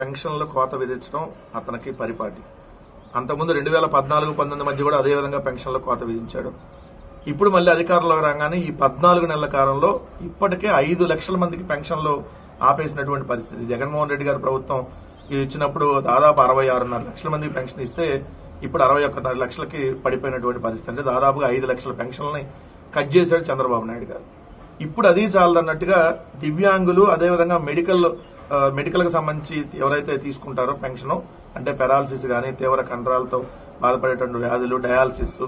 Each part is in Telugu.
పెన్షన్లు కోత విధించడం అతనికి పరిపాటి. అంతకుముందు 2014-19 మధ్య కూడా అదే విధంగా పెన్షన్లు కోత విధించాడు. ఇప్పుడు మళ్ళీ అధికారంలోకి రాగానే ఈ 14 నెలల కాలంలో ఇప్పటికే 5 లక్షల మందికి పెన్షన్లు ఆపేసినటువంటి పరిస్థితి. జగన్మోహన్ రెడ్డి గారి ప్రభుత్వం ఇది ఇచ్చినప్పుడు దాదాపు 66.5 లక్షల మందికి పెన్షన్ ఇస్తే ఇప్పుడు 61.5 లక్షలకి పడిపోయినటువంటి పరిస్థితి. అంటే దాదాపుగా 5 లక్షల పెన్షన్లని కట్ చేశాడు చంద్రబాబు నాయుడు గారు. ఇప్పుడు అది చాలదన్నట్టుగా దివ్యాంగులు అదేవిధంగా మెడికల్ కి సంబంధించి ఎవరైతే తీసుకుంటారో పెన్షన్, అంటే పెరాలసిస్ గానీ తీవ్ర కండరాలతో బాధపడేటువంటి వ్యాధులు, డయాలసిస్,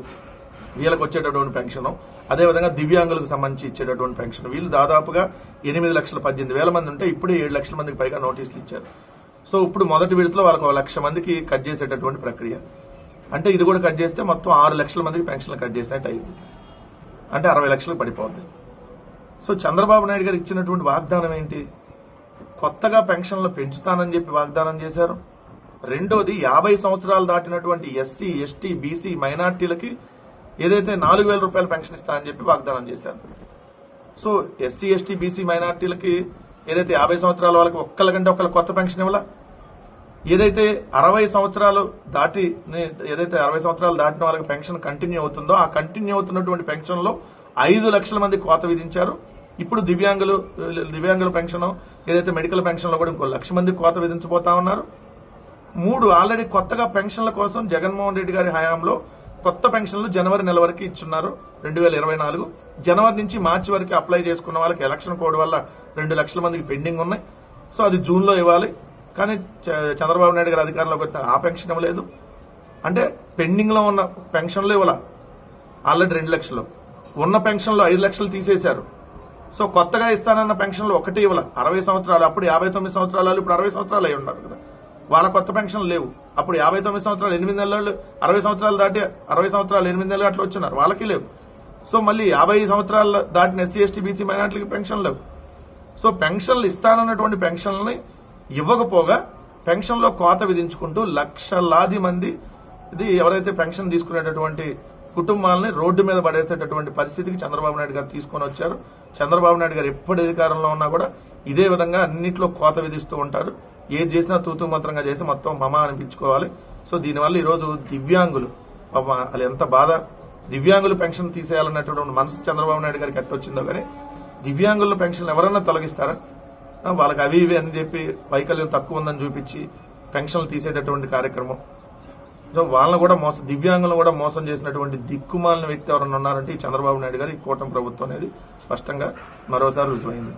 వీళ్ళకి వచ్చేటటువంటి పెన్షన్, అదేవిధంగా దివ్యాంగులకు సంబంధించి ఇచ్చేటటువంటి పెన్షన్, వీళ్ళు దాదాపుగా 8,18,000 మంది ఉంటే ఇప్పుడు 7 లక్షల మందికి పైగా నోటీసులు ఇచ్చారు. సో ఇప్పుడు మొదటి విడతలో వాళ్ళకి 1 లక్ష మందికి కట్ చేసేటటువంటి ప్రక్రియ. అంటే ఇది కూడా కట్ చేస్తే మొత్తం 6 లక్షల మందికి పెన్షన్లు కట్ చేసినట్టు అయింది. అంటే 60 లక్షలకు పడిపోద్ది. సో చంద్రబాబు నాయుడు గారు ఇచ్చినటువంటి వాగ్దానం ఏంటి? కొత్తగా పెన్షన్లు పెంచుతానని చెప్పి వాగ్దానం చేశారు. రెండోది 50 సంవత్సరాలు దాటినటువంటి ఎస్సీ, ఎస్టీ, బీసీ, మైనార్టీలకి ఏదైతే 4,000 రూపాయల పెన్షన్ ఇస్తానని చెప్పి వాగ్దానం చేశారు. సో ఎస్సీ, ఎస్టీ, బీసీ, మైనార్టీలకి ఏదైతే 50 సంవత్సరాల వాళ్ళకి ఒక్కళ్ళకంటే ఒకళ్ళ కొత్త పెన్షన్ ఇవ్వాల, ఏదైతే 60 సంవత్సరాలు దాటిన వాళ్ళకి పెన్షన్ కంటిన్యూ అవుతుందో ఆ కంటిన్యూ అవుతున్నటువంటి పెన్షన్ లో 5 లక్షల మంది కోత విధించారు. ఇప్పుడు దివ్యాంగుల పెన్షన్, ఏదైతే మెడికల్ పెన్షన్ లో కూడా 1 లక్ష మంది కోత విధించబోతా ఉన్నారు. 3 ఆల్రెడీ కొత్తగా పెన్షన్ల కోసం జగన్మోహన్ రెడ్డి గారి హయాంలో కొత్త పెన్షన్లు జనవరి నెల వరకు ఇచ్చున్నారు. 2024 జనవరి నుంచి మార్చి వరకు అప్లై చేసుకున్న వాళ్ళకి ఎలక్షన్ కోడ్ వల్ల 2 లక్షల మందికి పెండింగ్ ఉన్నాయి. సో అది జూన్ లో ఇవ్వాలి. కానీ చంద్రబాబు నాయుడు గారి అధికారంలోకి వచ్చిన ఆ పెన్షన్ ఇవ్వలేదు. అంటే పెండింగ్ లో ఉన్న పెన్షన్లు ఇవ్వాల. ఆల్రెడీ 2 లక్షలు ఉన్న పెన్షన్లు 5 లక్షలు తీసేశారు. సో కొత్తగా ఇస్తానన్న పెన్షన్లు ఒకటి ఇవ్వాల. 60 సంవత్సరాలు, అప్పుడు 59 సంవత్సరాలు, ఇప్పుడు 60 సంవత్సరాలు అయి ఉన్నారు కదా, వాళ్ళ కొత్త పెన్షన్లు లేవు. అప్పుడు 59 సంవత్సరాలు 8 నెలలు, 60 సంవత్సరాలు దాటి 60 సంవత్సరాలు 8 నెలలు అట్లా వచ్చినారు, వాళ్ళకి లేవు. సో మళ్ళీ 50 సంవత్సరాలు దాటిన ఎస్సీ, ఎస్టీ, బీసీ, మైనార్టీలకి పెన్షన్ లేవు. సో పెన్షన్లు ఇస్తానన్నటువంటి పెన్షన్లని ఇవ్వకపోగా పెన్షన్లో కోత విధించుకుంటూ లక్షలాది మంది ఎవరైతే పెన్షన్ తీసుకునేటటువంటి కుటుంబాలని రోడ్డు మీద పడేసేటటువంటి పరిస్థితికి చంద్రబాబు నాయుడు గారు తీసుకొని వచ్చారు. చంద్రబాబు నాయుడు గారు ఎప్పుడు అధికారంలో ఉన్నా కూడా ఇదే విధంగా అన్నింటిలో కోత విధిస్తూ ఉంటారు. ఏది చేసినా తూతూ మంత్రంగా చేసి మొత్తం మమా అనిపించుకోవాలి. సో దీనివల్ల ఈరోజు దివ్యాంగులు అది ఎంత బాధ, దివ్యాంగులు పెన్షన్ తీసేయాలన్నటువంటి మనసు చంద్రబాబు నాయుడు గారికి ఎట్టొచ్చిందో కానీ దివ్యాంగుల పెన్షన్ ఎవరన్నా తొలగిస్తారా? వాళ్ళకి అవి ఇవి అని చెప్పి వైకల్యం తక్కువ ఉందని చూపించి పెన్షన్లు తీసేటటువంటి కార్యక్రమం. సో వాళ్ళని కూడా దివ్యాంగులను కూడా మోసం చేసినటువంటి దిక్కుమాలిన వ్యక్తి ఎవరన్నా ఉన్నారంటే ఈ చంద్రబాబు నాయుడు గారు, ఈ కూటమి ప్రభుత్వం అనేది స్పష్టంగా మరోసారి రుజువైంది.